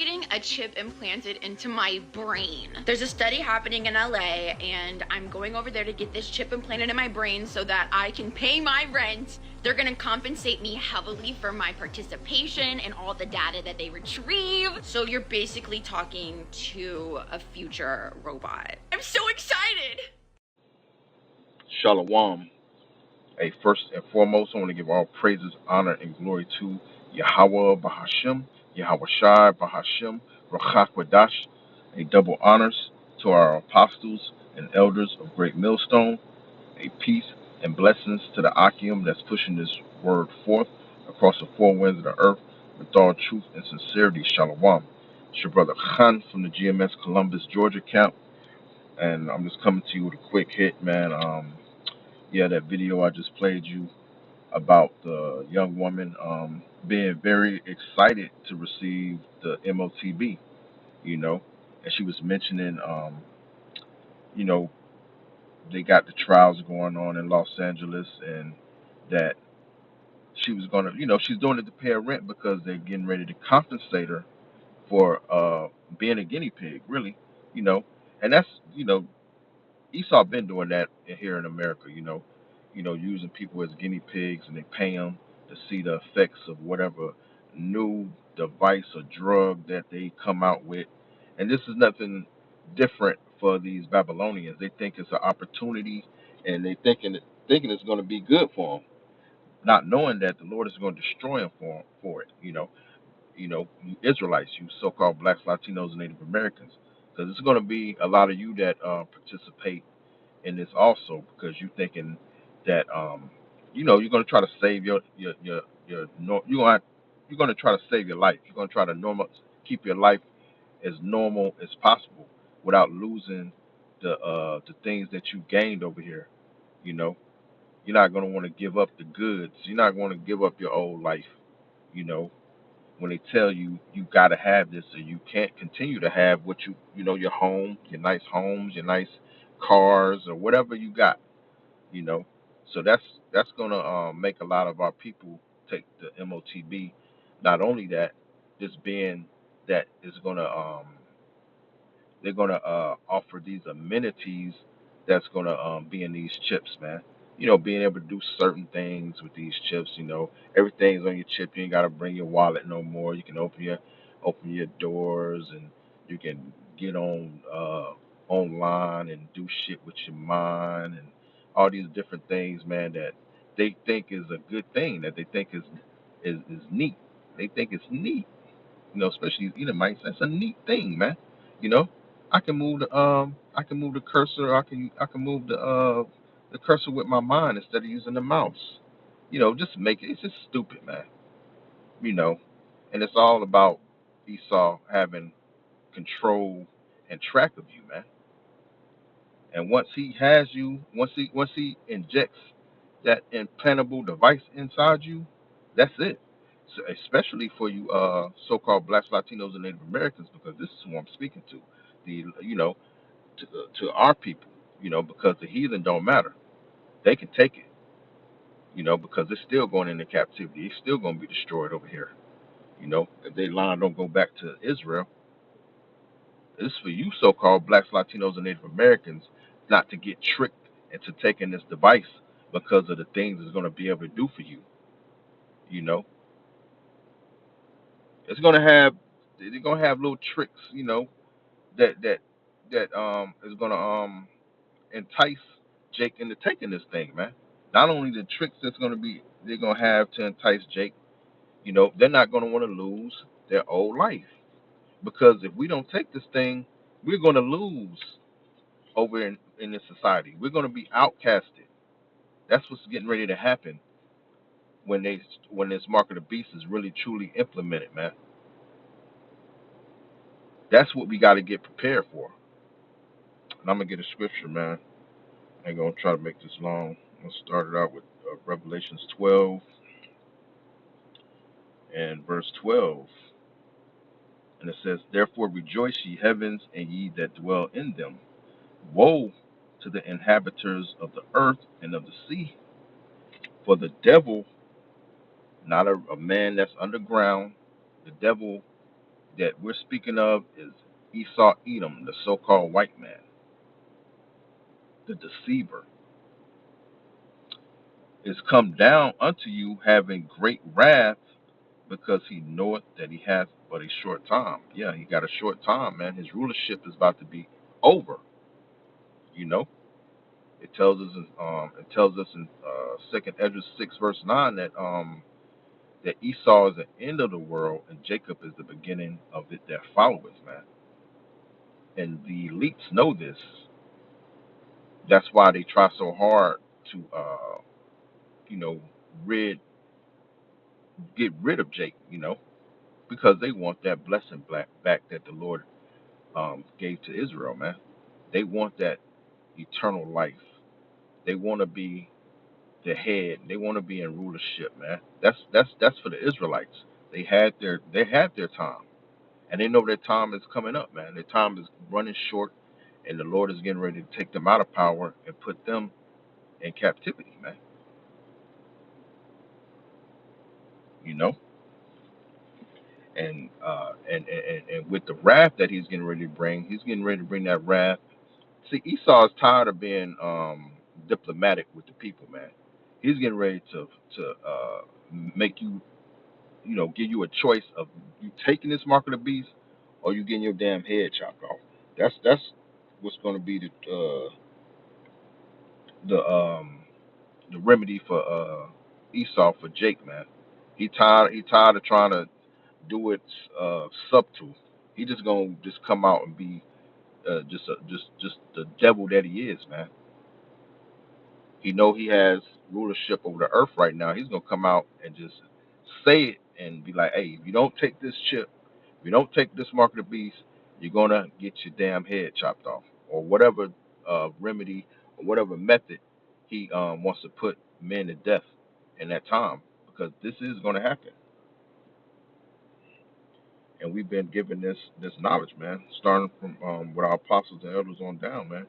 getting a chip implanted into my brain. There's a study happening in LA, and I'm going over there to get this chip implanted in my brain so that I can pay my rent. They're gonna compensate me heavily for my participation and all the data that they retrieve. So you're basically talking to a future robot. I'm so excited! Shalom. Hey, first and foremost, I want to give all praises, honor, and glory to Yahweh Bahashim, Yahweh Shai Bahashim, Rachak Wadash. A double honors to our apostles and elders of Great Millstone. A peace and blessings to the Akim that's pushing this word forth across the four winds of the earth with all truth and sincerity. Shalom. It's your brother Khan from the GMS Columbus, Georgia camp, and I'm just coming to you with a quick hit, man. Yeah, that video I just played you about the young woman being very excited to receive the MOTB, you know, and she was mentioning, you know, they got the trials going on in Los Angeles, and that she was gonna, she's doing it to pay her rent because they're getting ready to compensate her for being a guinea pig, really, you know, and that's, Esau been doing that here in America, using people as guinea pigs, and they pay them to see the effects of whatever new device or drug that they come out with. And this is nothing different for these Babylonians. They think it's an opportunity, and they thinking it's going to be good for them, not knowing that the Lord is going to destroy them for it. You Israelites, you so-called blacks, Latinos, and Native Americans, because it's going to be a lot of you that participate in this also, because you thinking that you're going to try to save you're going to try to save your life. You're going to try to keep your life as normal as possible without losing the things that you gained over here. You know, you're not going to want to give up the goods. You're not going to give up your old life. You know, when they tell you you got to have this, or you can't continue to have what your home, your nice homes, your nice cars, or whatever you got. you know. So that's gonna make a lot of our people take the MOTB. Not only that, just being that is gonna they're gonna offer these amenities that's gonna be in these chips, man. Being able to do certain things with these chips. Everything's on your chip. You ain't gotta bring your wallet no more. You can open your doors, and you can get on online and do shit with your mind, and all these different things, man, that they think is a good thing, that they think is neat. They think it's neat, especially Edomites. That's a neat thing, man. You know, I can move the cursor. I can move the cursor with my mind instead of using the mouse. Just make it. It's just stupid, man. You know, and it's all about Esau having control and track of you, man. And once he has you, once he injects that implantable device inside you, that's it. So especially for you so-called blacks, Latinos, and Native Americans, because this is who I'm speaking to. The to our people, because the heathen don't matter. They can take it, because they're still going into captivity. It's still going to be destroyed over here. If they line don't go back to Israel, this is for you so-called blacks, Latinos, and Native Americans not to get tricked into taking this device because of the things it's going to be able to do for you. You know, it's going to have they're going to have little tricks. That is going to entice Jake into taking this thing, man. Not only the tricks they're going to have to entice Jake. They're not going to want to lose their old life, because if we don't take this thing, we're going to lose over in this society. We're going to be outcasted. That's what's getting ready to happen when this mark of the beast is really truly implemented, man. That's what we got to get prepared for. And I'm gonna get a scripture, man. I ain't gonna try to make this long. I'm gonna start it out with Revelations 12 and verse 12, and it says, "Therefore rejoice, ye heavens, and ye that dwell in them. Woe to the inhabitants of the earth and of the sea, for the devil, not a man that's underground, the devil that we're speaking of is Esau Edom, the so-called white man, the deceiver, is come down unto you having great wrath because he knoweth that he hath but a short time. Yeah, he got a short time, man. His rulership is about to be over. You know, it tells us in Second Ezra 6 verse 9 that Esau is the end of the world and Jacob is the beginning of it that followeth, man. And the elites know this. That's why they try so hard to you know rid get rid of Jacob. Because they want that blessing back that the Lord gave to Israel, man. They want that eternal life. They want to be the head. They want to be in rulership, man. That's for the Israelites. They had their time, and they know their time is coming up, man. Their time is running short, and the Lord is getting ready to take them out of power and put them in captivity, man. You know, and with the wrath that he's getting ready to bring, he's getting ready to bring that wrath. See, Esau is tired of being diplomatic with the people, man. He's getting ready to make you, give you a choice of you taking this mark of the beast or you getting your damn head chopped off. That's what's going to be the remedy for Esau for Jake, man. He tired of trying to do it subtle. He just gonna just come out and be just the devil that he is, man. He know he has rulership over the earth right now. He's gonna come out and just say it and be like, "Hey, if you don't take this chip, if you don't take this mark of the beast, you're gonna get your damn head chopped off," or whatever remedy or whatever method he wants to put men to death in that time, because this is gonna happen. And we've been given this knowledge, man, starting from with our apostles and elders on down, man.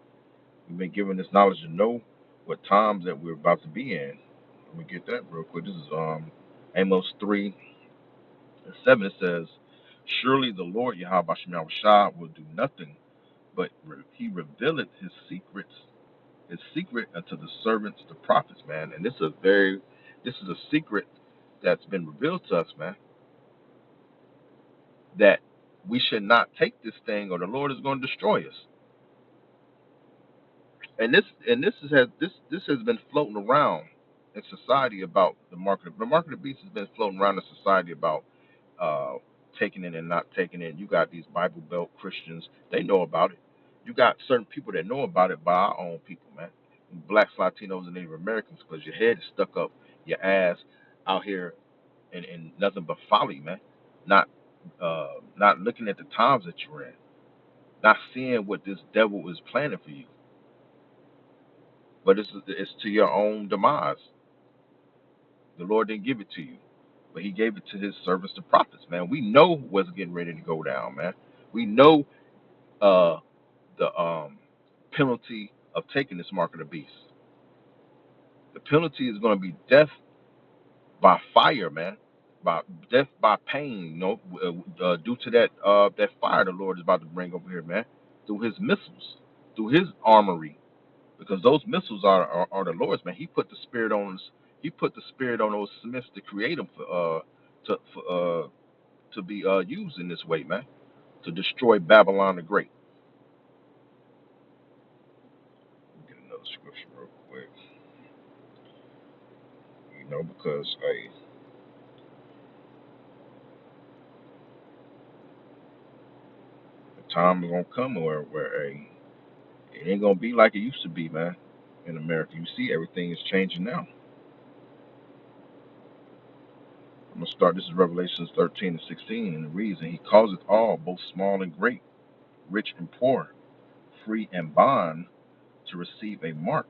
We've been given this knowledge to know what times that we're about to be in. Let me get that real quick. This is Amos 3:7. It says, "Surely the Lord Yahweh Shem Shah will do nothing, but he revealeth his secret unto the servants, the prophets, man." And this is a secret that's been revealed to us, man, that we should not take this thing or the Lord is going to destroy us. And this has been floating around in society about the market of the beast has been floating around in society about uh, taking it and not taking it. You got these Bible Belt Christians, they know about it. You got certain people that know about it by our own people, man. Blacks, Latinos, and Native Americans, because your head is stuck up your ass out here in nothing but folly, man. Not not looking at the times that you're in, not seeing what this devil is planning for you. But it's to your own demise. The Lord didn't give it to you, but He gave it to His servants, the prophets. Man, we know what's getting ready to go down, man. We know uh, the penalty of taking this mark of the beast. The penalty is going to be death by fire, man. By death by pain, due to that fire the Lord is about to bring over here, man. Through His missiles, through His armory, because those missiles are the Lord's, man. He put the spirit on us. He put the spirit on those smiths to create them to be used in this way, man, to destroy Babylon the Great. Get another scripture real quick, because the time is gonna come where it ain't gonna be like it used to be, man. In America, you see everything is changing now. I'm gonna start. This is Revelations 13:16, and it reads, "And He causeth all, both small and great, rich and poor, free and bond, to receive a mark,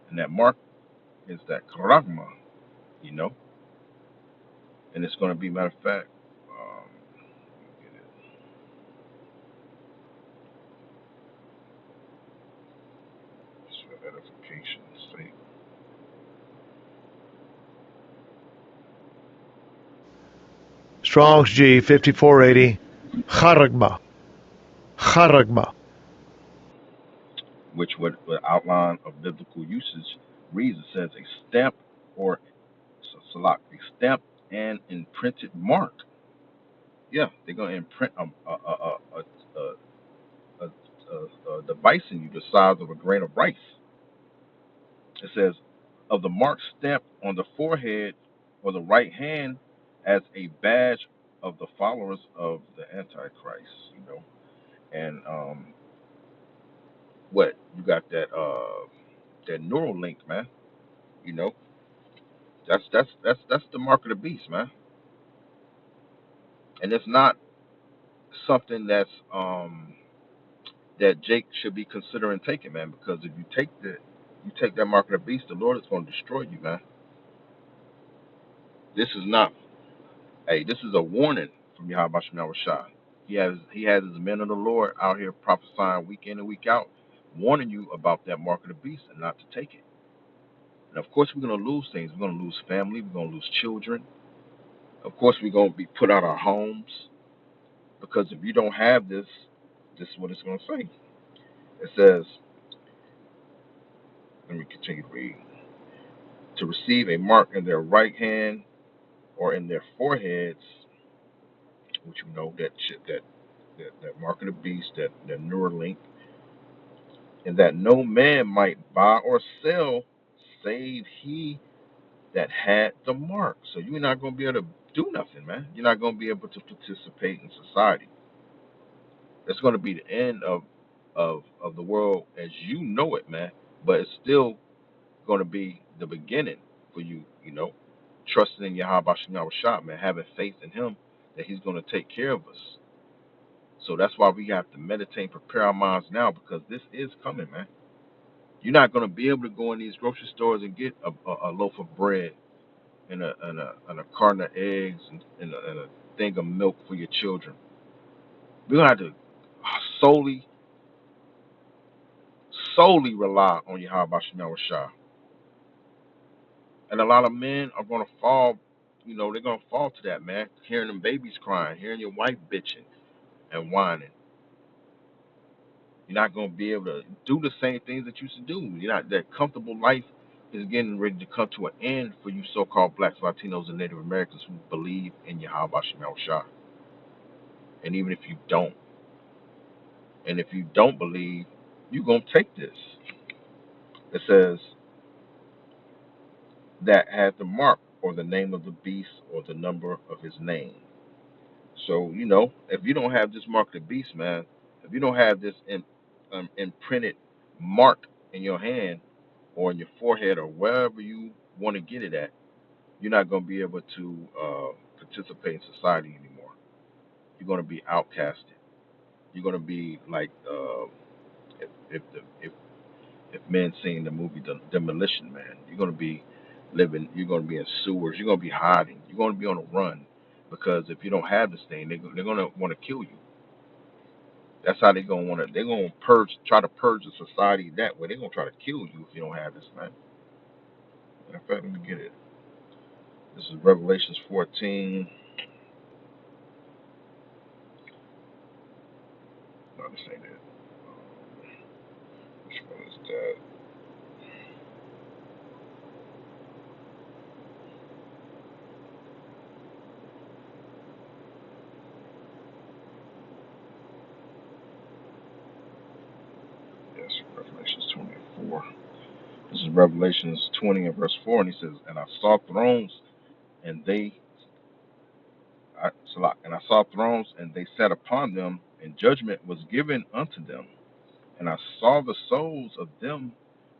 and that mark is that charagma, you know, and it's going to be, matter of fact, get it, just for edification's sake. Strong's G 5480. Charagma. Charagma. which would outline of biblical usage reads, it says a stamp or salak, a stamp and imprinted mark. Yeah, they're gonna imprint a device in you the size of a grain of rice. It says of the mark stamped on the forehead or the right hand as a badge of the followers of the Antichrist. And what you got that neural link, man. You know, that's the mark of the beast, man. And it's not something that Jake should be considering taking, man, because if you take that mark of the beast, the Lord is going to destroy you, man. This is not this is a warning from Yahweh Shem Shah. He has his men of the Lord out here prophesying week in and week out, warning you about that mark of the beast and not to take it. And of course we're gonna lose things. We're gonna lose family, we're gonna lose children. Of course we're gonna be put out our homes. Because if you don't have this, this is what it's gonna say. It says, let me continue to read. To receive a mark in their right hand or in their foreheads, which you know that mark of the beast, that Neuralink, and that no man might buy or sell save he that had the mark. So you're not going to be able to do nothing, man. You're not going to be able to participate in society. It's going to be the end of the world as you know it, man. But it's still going to be the beginning for you, trusting in Yahweh Shem Shah, man, having faith in him that he's going to take care of us. So that's why we have to meditate and prepare our minds now, because this is coming, man. You're not going to be able to go in these grocery stores and get a loaf of bread and a carton of eggs and a thing of milk for your children. We're going to have to solely rely on Yahweh Shem Shah. And a lot of men are going to fall, they're going to fall to that, man. Hearing them babies crying, hearing your wife bitching and whining. You're not going to be able to do the same things that you used to do. You're not, that comfortable life is getting ready to come to an end for you so-called blacks, Latinos, and Native Americans who believe in Yahweh Shem Shah. And even if you don't, and if you don't believe, you're going to take this. It says that had the mark or the name of the beast or the number of his name. So, if you don't have this mark of the beast, man, if you don't have this imprinted mark in your hand or in your forehead or wherever you want to get it at, you're not going to be able to participate in society anymore. You're going to be outcasted. You're going to be like if men seen the movie Demolition Man, you're going to be you're going to be in sewers, you're going to be hiding, you're going to be on a run, because if you don't have this thing, they're going to want to kill you. That's how they're going to try to purge the society that way. They're going to try to kill you if you don't have this, man. In fact, let me get it. This is Revelations 14. No, this ain't it. Which one is that? Yes, Revelations 24. This is Revelations 20 and verse 4, and he says, and I saw thrones, and they sat upon them, and judgment was given unto them. And I saw the souls of them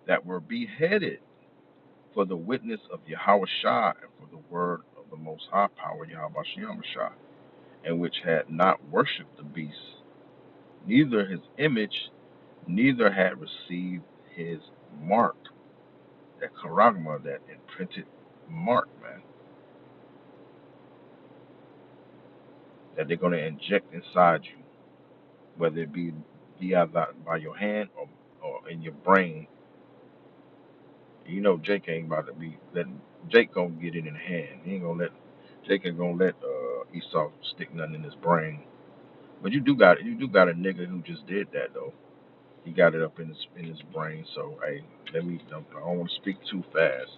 that were beheaded for the witness of Yahweh Shah and for the word of the Most High Power Yahweh Shem Shah, and which had not worshipped the beast, neither his image, neither had received his mark. That charagma, that imprinted mark, man, that they're going to inject inside you, whether it be by your hand or in your brain. Jake ain't about to be letting Jake gonna get it in the hand. He ain't gonna let Jake ain't gonna let Esau stick nothing in his brain. But you do got a nigga who just did that though. He got it up in his brain. So hey, I don't want to speak too fast.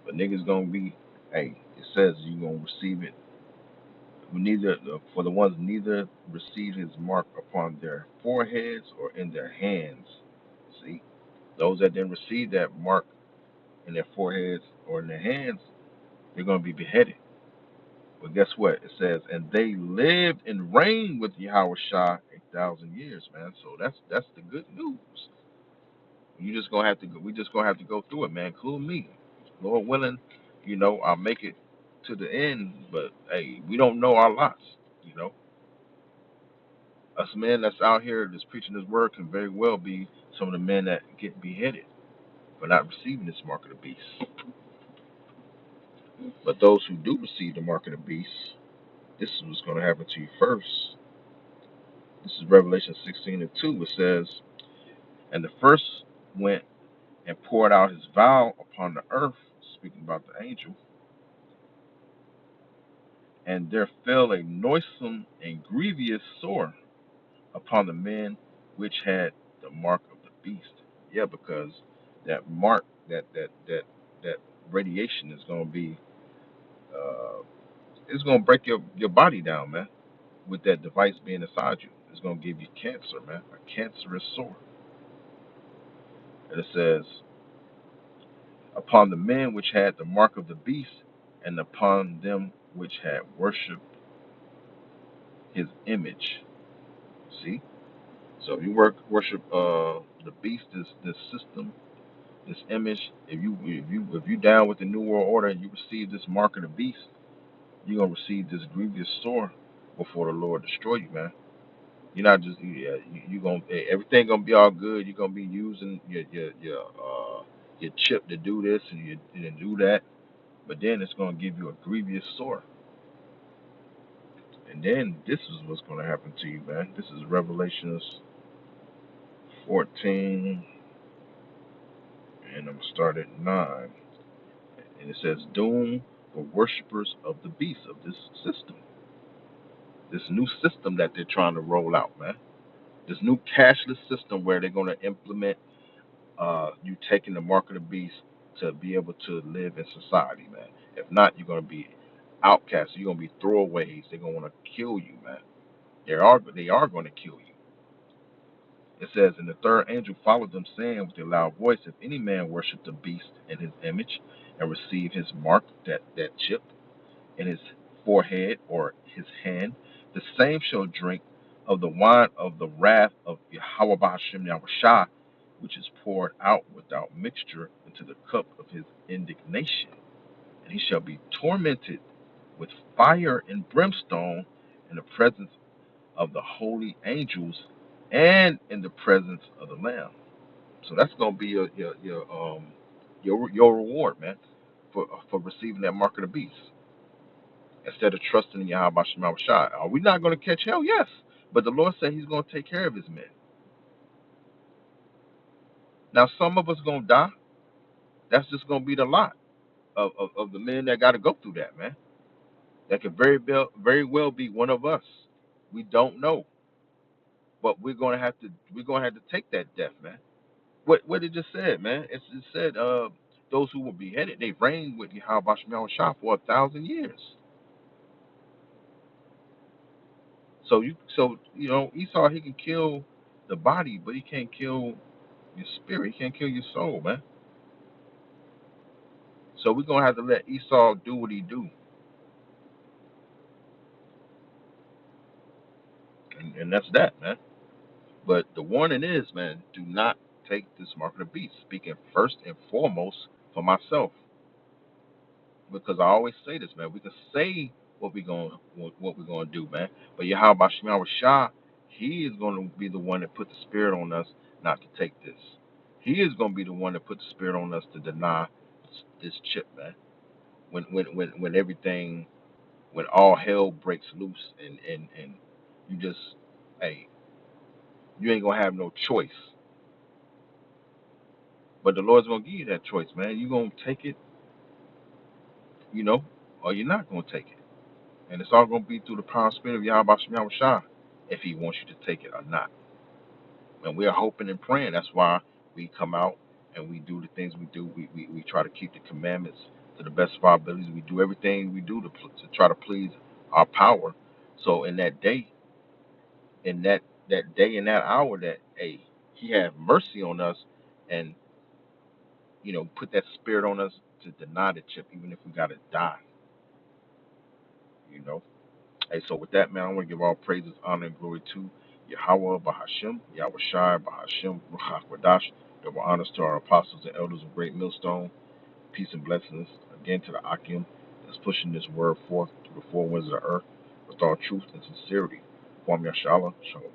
But niggas gonna be, hey, it says you gonna receive it. Neither for the ones neither receive his mark upon their foreheads or in their hands. See, those that didn't receive that mark in their foreheads or in their hands, they're gonna be beheaded. But guess what? It says, and they lived and reigned with Yahweh Shah 1,000 years, man. So that's the good news. You just gonna have to go. We just gonna have to go through it, man. Include me, Lord willing. I'll make it to the end. But hey, we don't know our lots. You know, us men that's out here that's preaching this word can very well be some of the men that get beheaded for not receiving this mark of the beast. But those who do receive the mark of the beast, this is what's gonna happen to you first. This is Revelation 16:2. It says, and the first went and poured out his vial upon the earth, speaking about the angel, and there fell a noisome and grievous sore upon the men which had the mark of the beast. Yeah, because that mark, that radiation is going to be, it's going to break your body down, man. With that device being inside you, it's going to give you cancer, man, a cancerous sore. And it says, upon the men which had the mark of the beast, and upon them which had worshipped his image. See? So if you worship the beast, this system, this image, if you down with the New World Order and you receive this mark of the beast, you're gonna receive this grievous sore before the Lord destroy you, man. You're not just you gonna everything gonna be all good. You're gonna be using your chip to do this and do that, but then it's gonna give you a grievous sore. And then this is what's gonna happen to you, man. This is Revelations 14, and I'm gonna start at 9. And it says, doom for worshippers of the beast, of this system, this new system that they're trying to roll out, man. This new cashless system where they're going to implement you taking the mark of the beast to be able to live in society, man. If not, you're going to be outcasts. You're going to be throwaways. They're going to want to kill you, man. They are going to kill you. It says, and the third angel followed them, saying with a loud voice, if any man worship the beast in his image and receive his mark, that chip, in his forehead or his hand, the same shall drink of the wine of the wrath of Yahweh Bahashem Yahushua, which is poured out without mixture into the cup of his indignation. And he shall be tormented with fire and brimstone in the presence of the holy angels and in the presence of the Lamb. So that's gonna be your reward, man, for receiving that mark of the beast. Instead of trusting in Yahweh Shema Shai. Are we not going to catch hell? Yes. But the Lord said he's going to take care of his men. Now, some of us going to die. That's just going to be the lot of the men that got to go through that, man. That could very well be one of us. We don't know. But we're going to have to take that death, man. What it just said, man. It said those who were beheaded, they reigned with Yahweh Shema Shai for 1,000 years. So Esau, he can kill the body, but he can't kill your spirit. He can't kill your soul, man. So we're gonna have to let Esau do what he do, and that's that, man. But the warning is, man, do not take this mark of the beast. Speaking first and foremost for myself, because I always say this, man. We can say what we're gonna do, man. But Yahweh Shema Shah, he is gonna be the one that put the spirit on us not to take this. He is gonna be the one that put the spirit on us to deny this chip, man. When everything, when all hell breaks loose and you just, hey, you ain't gonna have no choice. But the Lord's gonna give you that choice, man. You gonna take it, or you're not gonna take it. And it's all going to be through the power and spirit of Yahweh Shem Yahweh Shai, if he wants you to take it or not. And we are hoping and praying. That's why we come out and we do the things we do. We try to keep the commandments to the best of our abilities. We do everything we do to try to please our power. So in that day, in that day and that hour, that hey, he have mercy on us, and put that spirit on us to deny the chip, even if we gotta die. You know. Hey, so with that, man, I want to give all praises, honor, and glory to Yahweh Bahashim, Yahweh Shai Bahashim, Ruach Wadash. Double honors to our apostles and elders of Great Millstone. Peace and blessings again to the Akim that's pushing this word forth through the four winds of the earth with all truth and sincerity. Kwam Yashala, Shalom.